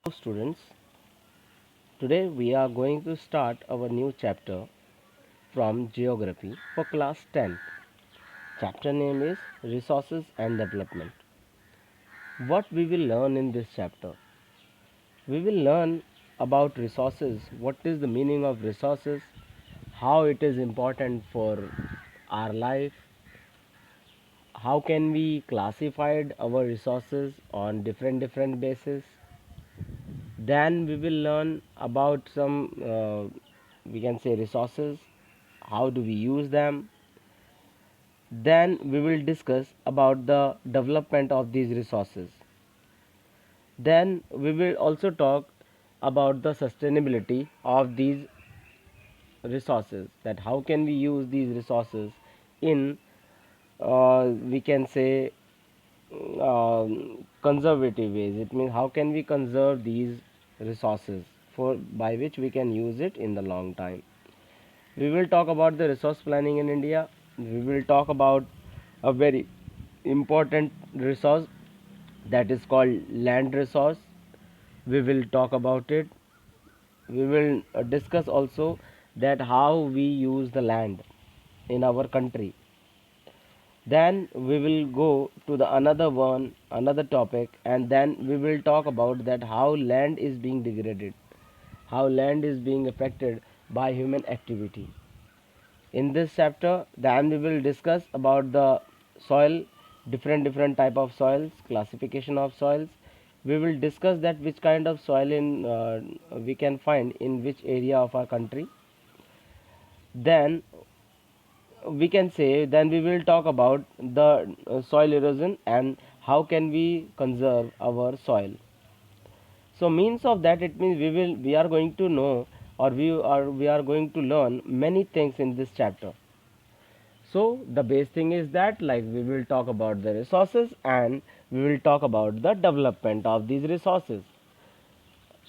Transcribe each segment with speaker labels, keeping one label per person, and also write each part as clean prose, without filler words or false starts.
Speaker 1: Hello students, today we are going to start our new chapter from Geography for class 10th. Chapter name is Resources and Development. What we will learn in this chapter? We will learn about resources, what is the meaning of resources, how it is important for our life, how can we classify our resources on different bases. Then we will learn about some we can say resources, how do we use them. Then we will discuss about the development of these resources. Then we will also talk about the sustainability of these resources, that how can we use these resources in we can say conservative ways. It means how can we conserve these resources for by which we can use it in the long time. We will talk about the resource planning in India. We will talk about a very important resource, that is called land resource. We will talk about it. We will discuss also that how we use the land in our country. Then we will go to the another topic, and then we will talk about that how land is being degraded, how land is being affected by human activity. In this chapter, then we will discuss about the soil, different type of soils, classification of soils. We will discuss that which kind of soil in we can find in which area of our country. Then we can say, then we will talk about the soil erosion and how can we conserve our soil. So means of that, it means we are going to know, or we are going to learn many things in this chapter. So the base thing is that, like, we will talk about the resources and we will talk about the development of these resources.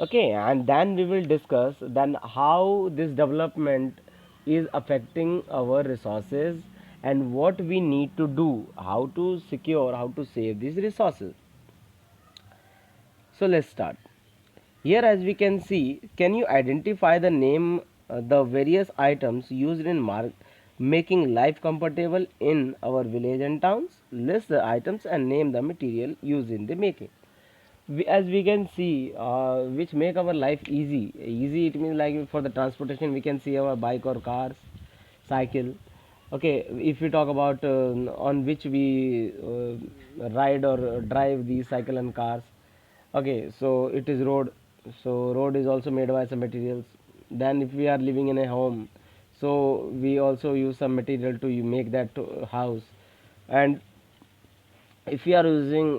Speaker 1: Okay, and then we will discuss then how this development is affecting our resources and what we need to do, how to secure, how to save these resources. So let's start. Here, as we can see, can you identify the name, the various items used in making life comfortable in our village and towns? List the items and name the material used in the making. As we can see, which make our life easy. Easy, it means like for the transportation, we can see our bike or cars, cycle. Okay, if we talk about on which we ride or drive these cycle and cars. Okay, so it is road. So road is also made by some materials. Then if we are living in a home, so we also use some material to make that house. And if you are using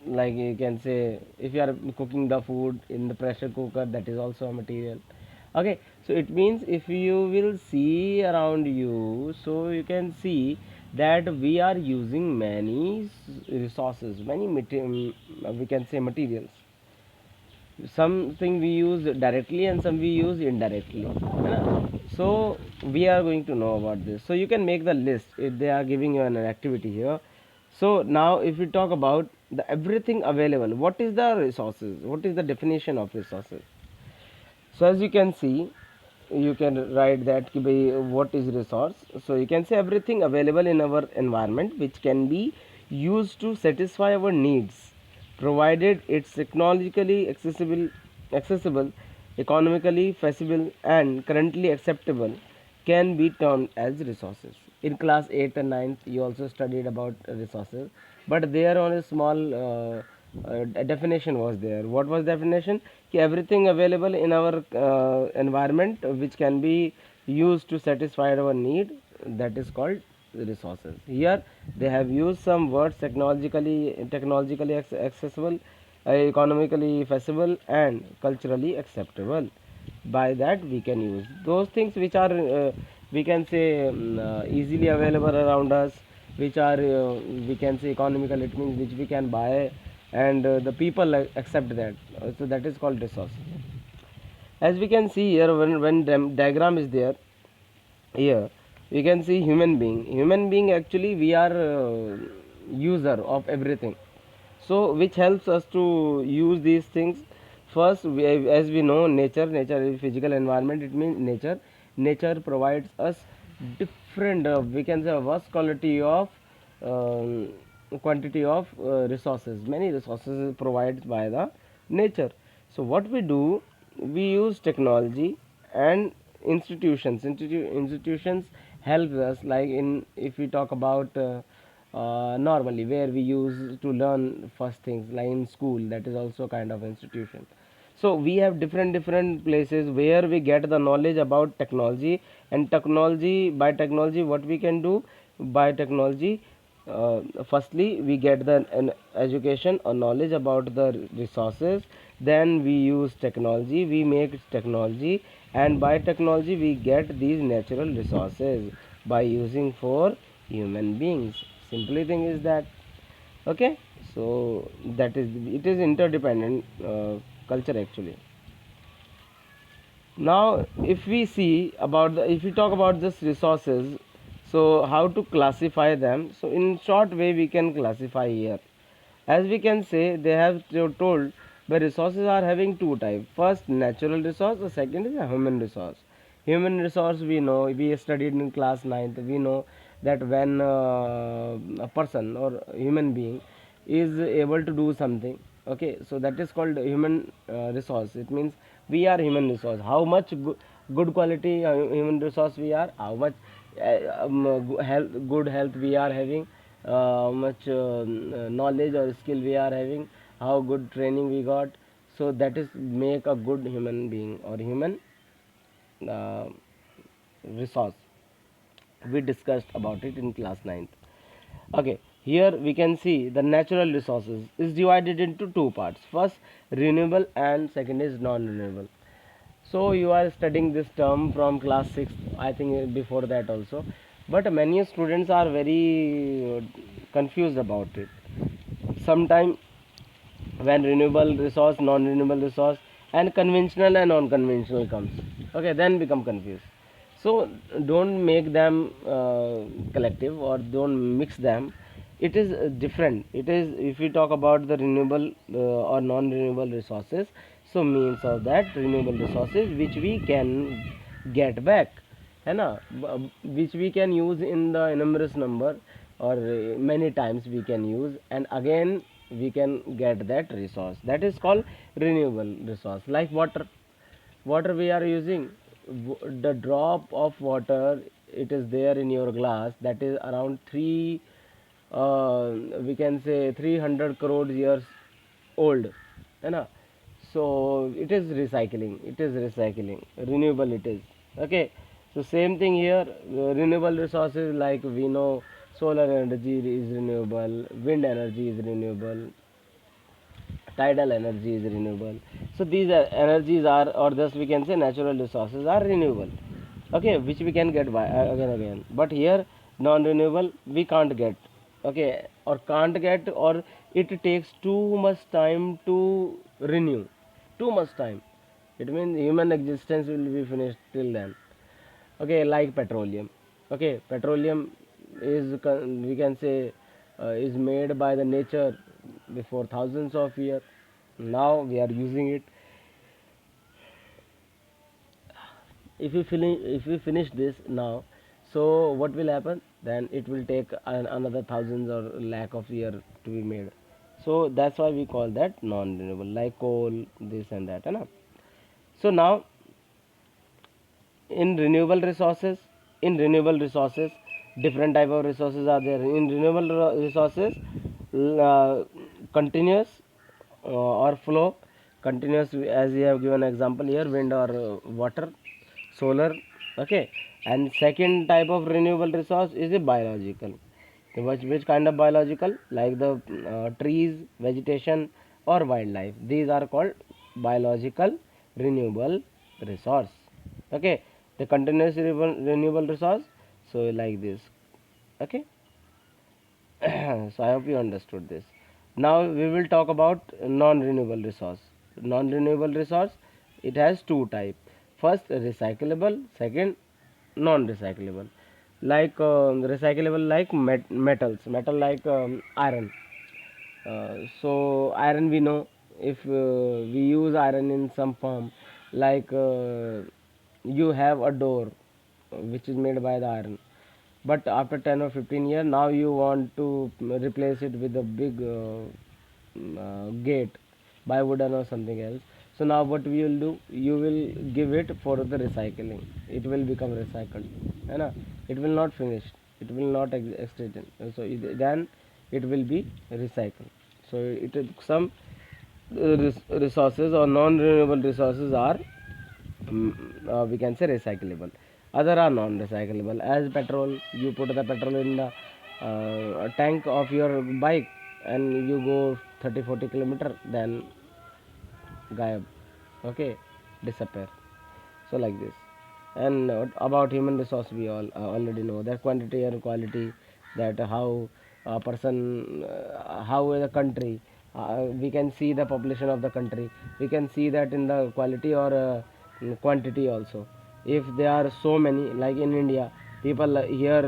Speaker 1: like you can say, if you are cooking the food in the pressure cooker, that is also a material. Okay, so it means if you will see around you, so you can see that we are using many resources, many we can say materials. Something we use directly and some we use indirectly, so we are going to know about this. So you can make the list if they are giving you an activity here. So now if we talk about the everything available, what is the resources, what is the definition of resources? So as you can see, you can write that ki bhai, what is resource. So you can say everything available in our environment which can be used to satisfy our needs, provided it's technologically accessible, economically feasible and currently acceptable, can be termed as resources. In class 8th and 9th you also studied about resources, but there on a small definition was there. What was definition? Ki everything available in our environment which can be used to satisfy our need, that is called resources. Here they have used some words: technologically accessible, economically feasible and culturally acceptable. By that we can use those things which are we can say easily available around us, which are we can say economical, it means which we can buy, and the people accept that. So that is called resource. As we can see here, when diagram is there, here we can see human being actually we are user of everything, so which helps us to use these things first as we know, nature is physical environment. It means nature provides us different, we can say, a vast um, quantity of resources. Many resources is provided by the nature. So what we do, we use technology and institutions help us, like in, if we talk about normally where we use to learn first things, like in school, that is also kind of institution. So we have different places where we get the knowledge about technology. And technology, by technology, what we can do, by technology, firstly we get the an education or knowledge about the resources. Then we use technology, we make technology, and by technology we get these natural resources by using for human beings. Simply thing is that, okay. So that is, it is interdependent culture actually. Now if we see about the, if we talk about this resources, so how to classify them, so in short way we can classify here. As we can say, they have told the resources are having two types. First, natural resource, the second is a human resource. Human resource, we know, we studied in class 9th, we know that when a person or human being is able to do something, okay, so that is called human resource. It means we are human resource. How much good quality human resource we are, how much good health we are having, how much knowledge or skill we are having, how good training we got. So that is make a good human being or human uh, resource. We discussed about it in class 9th. Okay, here we can see the natural resources is divided into two parts. First, renewable, and second is non-renewable. So you are studying this term from class 6, I think before that also. But many students are very confused about it. Sometimes when renewable resource, non-renewable resource, and conventional and non-conventional comes, okay, then become confused. So don't make them collective, or don't mix them. It is different. It is, if we talk about the renewable or non-renewable resources, so means of that renewable resources which we can get back, है ना, which we can use in the numerous number, or many times we can use, and again we can get that resource. That is called renewable resource. Like water we are using, the drop of water, it is there in your glass, that is around 3, we can say 300 crore years old, है ना. So it is recycling, renewable it is, okay. So same thing here, renewable resources, like we know solar energy is renewable, wind energy is renewable, tidal energy is renewable. So these are energies are, or just we can say natural resources are renewable, okay, which we can get by again. But here non-renewable we can't get, okay, or can't get, or it takes too much time to renew, too much time. It means human existence will be finished till then, okay. Like petroleum, okay, petroleum is we can say is made by the nature before thousands of years. Now we are using it. If we finish this now, so what will happen, then it will take another thousands or lakh of year to be made. So that's why we call that non renewable, like coal, this and that, है ना. So now in renewable resources, different type of resources are there. In renewable resources, uh, continuous or flow. Continuous, as we have given example here, wind or water, solar, okay. And second type of renewable resource is a biological. Which kind of biological, like the trees, vegetation, or wildlife, these are called biological renewable resource, okay. The continuous renewable resource, so like this, okay. So I hope you understood this. Now we will talk about non-renewable resource. Non-renewable resource, it has two type. First, recyclable, second, non-recyclable. Like recyclable, like metals, metal like iron. So iron we know, if we use iron in some form, like you have a door which is made by the iron, but after 10 or 15 years now you want to replace it with a big gate by wooden or something else. So now what we will do, you will give it for the recycling, it will become recycled, है ना, it will not finish, it will not extend, so then it will be recycled. So it some resources or non renewable resources are we can say recyclable, other are non recyclable. As petrol, you put the petrol in the tank of your bike and you go 30-40 kilometer, then gayab, okay, disappear. So like this. And about human resource, we all already know that quantity and quality, that how a person, how a country, we can see the population of the country, we can see that in the quality or quantity also. If there are so many, like in India, people here,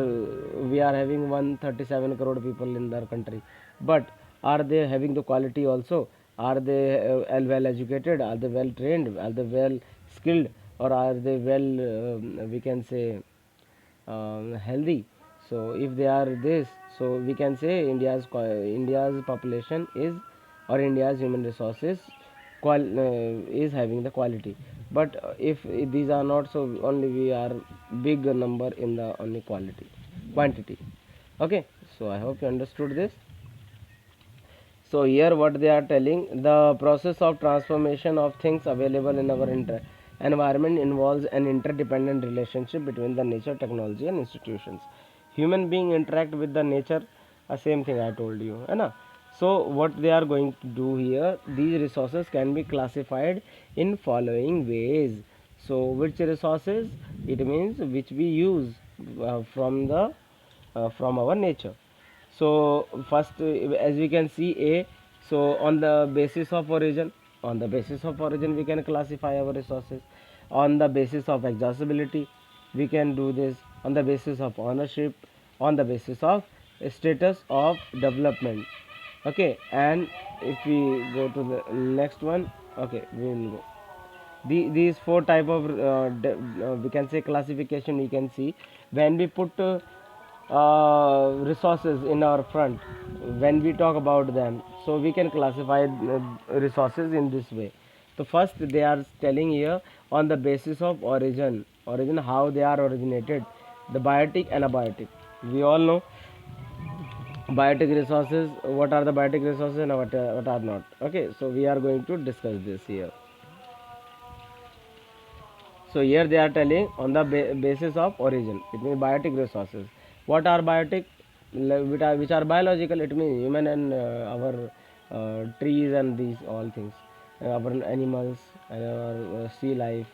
Speaker 1: we are having 137 crore people in their country, but are they having the quality also? Are they well educated? Are they well trained? Are they well skilled? Or are they well, we can say, healthy? So if they are this, so we can say India's population is, or India's human resources is having the quality. But if these are not, so only we are big number in the only quantity. Okay, so I hope you understood this. So here what they are telling, the process of transformation of things available in our environment involves an interdependent relationship between the nature, technology and institutions. Human being interact with the nature, same thing I told you, है ना? So what they are going to do here, these resources can be classified in following ways. So which resources? It means which we use from our nature. So first, as we can see a, so on the basis of origin, we can classify our resources. On the basis of accessibility, we can do this. On the basis of ownership, on the basis of status of development. Okay, and if we go to the next one, okay, we will go. These four type of we can say classification we can see when we put resources in our front, when we talk about them, so we can classify resources in this way. So first they are telling here on the basis of origin, how they are originated, the biotic and abiotic. We all know biotic resources, what are the biotic resources and what are not. Okay, so we are going to discuss this here. So here they are telling on the basis of origin. It means biotic resources. What are biotic? Which are biological. It means human and our trees and these all things, our animals and our sea life.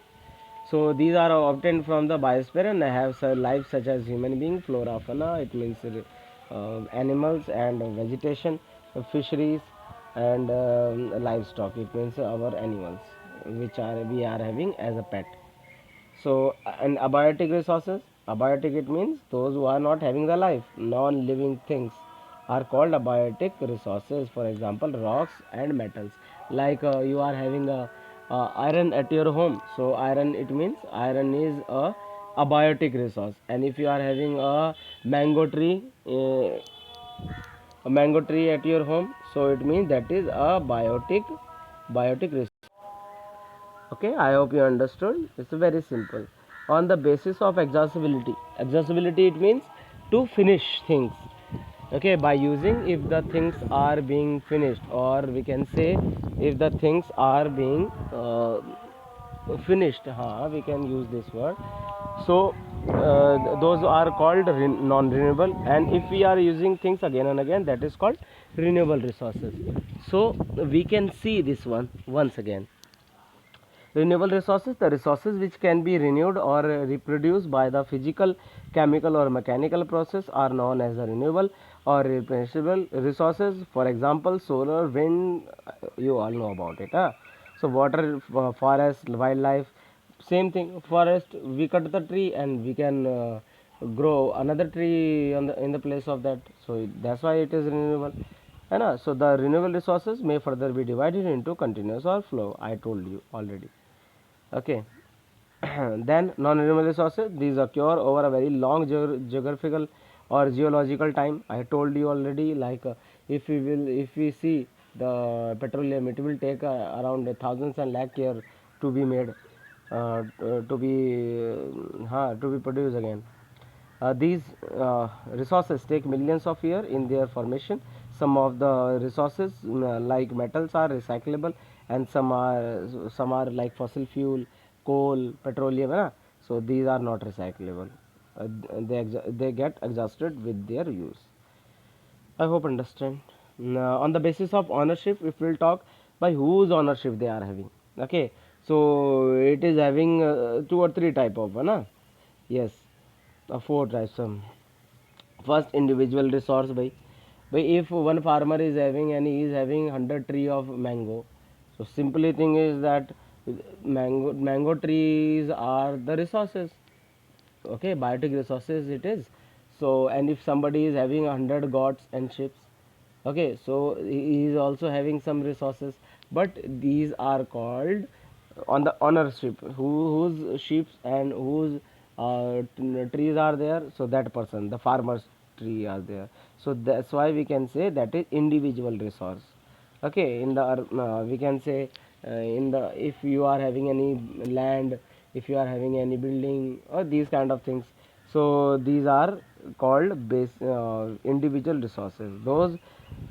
Speaker 1: So these are obtained from the biosphere and have life such as human being, flora, fauna. It means animals and vegetation, fisheries and livestock. It means our animals which are we are having as a pet. So, and abiotic resources, abiotic it means those who are not having the life, non-living things are called abiotic resources. For example, rocks and metals. Like you are having a iron at your home, so iron it means iron is a biotic resource. And if you are having mango tree, a mango tree at your home, so it means that is a biotic resource. Okay, I hope you understood. It's very simple. On the basis of accessibility it means to finish things. Okay, by using, if the things are being finished, or we can say if the things are being finished, we can use this word. So those are called non-renewable, and if we are using things again and again, that is called renewable resources. So we can see this one once again. Renewable resources, the resources which can be renewed or reproduced by the physical, chemical or mechanical process are known as the renewable or replenishable resources. For example, solar, wind, you all know about it. Huh? So water, forest, wildlife, same thing. Forest, we cut the tree and we can grow another tree on in the place of that. So that's why it is renewable. है ना. So the renewable resources may further be divided into continuous or flow. I told you already. Okay. Then non-renewable resources, these occur over a very long geographical or geological time. I told you already, like if we see the petroleum, it will take around thousands and lakh year to be made, to be produced again. These resources take millions of years in their formation. Some of the resources like metals are recyclable, and some are like fossil fuel, coal, petroleum. So these are not recyclable. They get exhausted with their use. I hope understand. Now, on the basis of ownership, if we'll talk by whose ownership they are having. Okay, so it is having two or three type of, yes, four types. First, individual resource by if one farmer is having and he is having 100 tree of mango, so simply thing is that mango trees are the resources. Okay, biotic resources it is. So and if somebody is having 100 goats and sheep, okay, so he is also having some resources, but these are called on the ownership, whose sheep and whose trees are there, so that person, the farmer's tree are there. So that's why we can say that is individual resource. Okay, in the we can say in the, if you are having any land, if you are having any building or these kind of things, so these are called base individual resources. Those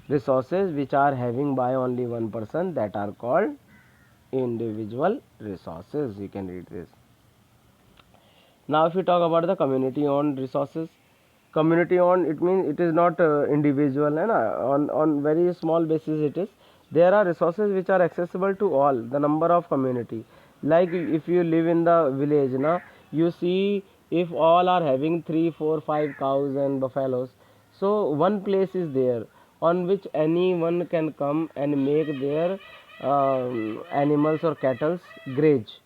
Speaker 1: resources which are having by only one person, that are called individual resources. You can read this. Now if we talk about the community owned resources, community owned, it means it is not individual, on very small basis it is. There are resources which are accessible to all the number of community. Like if you live in the village, you see, if all are having 3 4 5 cows and buffaloes, so one place is there on which anyone can come and make their animals or cattle graze.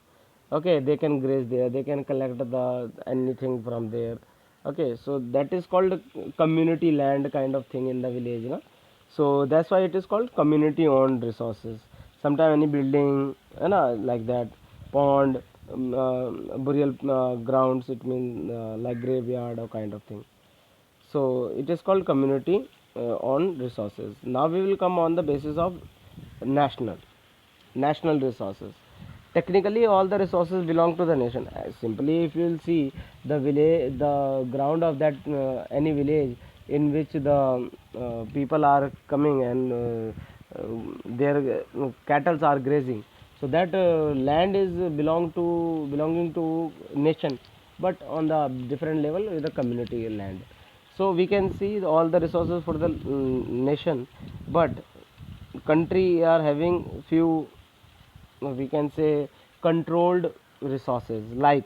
Speaker 1: Okay, they can graze there, they can collect the anything from there. Okay, so that is called community land kind of thing in the village, so that's why it is called community owned resources. Sometimes any building, like that, pond, burial grounds, it means like graveyard or kind of thing. So it is called community owned resources. Now we will come on the basis of national national resources. Technically all the resources belong to the nation. Simply if you will see the village, the ground of that any village in which the people are coming and their cattle are grazing, so that land is belonging to nation, but on the different level is the community land. So we can see all the resources for the nation, but country are having few, we can say, controlled resources. Like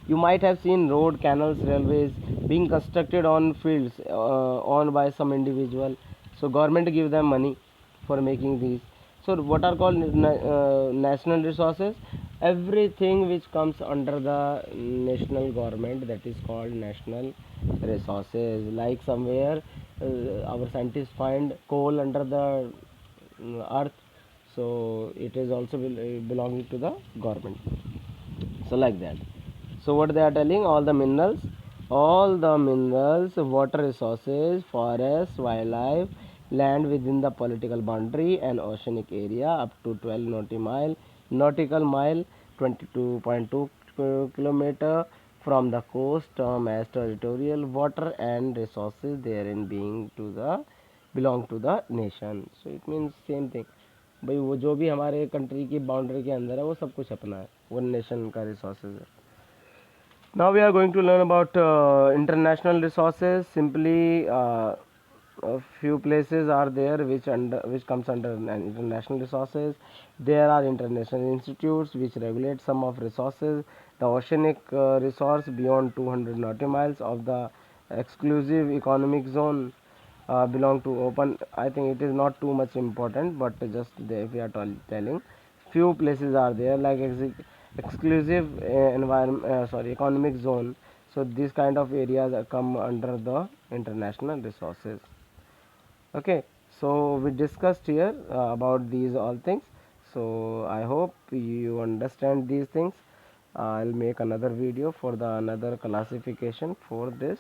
Speaker 1: you might have seen road, canals, railways being constructed on fields owned by some individual, so government give them money for making these. So what are called national resources? Everything which comes under the national government, that is called national resources. Like somewhere our scientists find coal under the earth, so it is also belonging to the government. So like that. So what they are telling, all the minerals, water resources, forests, wildlife, land within the political boundary and oceanic area up to 12 nautical mile, 22.2 kilometer from the coast, term as territorial water and resources therein being to the belong to the nation. So it means same thing. भाई वो जो भी हमारे country की boundary के अंदर है वो सब कुछ अपना है, वो नेशन का रिसोर्सेज है. Now we are going to learn about international resources. Simply a few places are there which comes under international resources. There are international institutes which regulate some of resources. The oceanic resource beyond 200 nautical miles of the exclusive economic zone belong to open. I think it is not too much important, but just if we are telling, few places are there like exclusive environment, economic zone. So these kind of areas come under the international resources. Okay, so we discussed here about these all things. So I hope you understand these things. I'll make another video for the another classification for this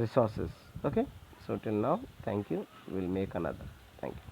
Speaker 1: resources. Okay, so till now, thank you. We'll make another. Thank you.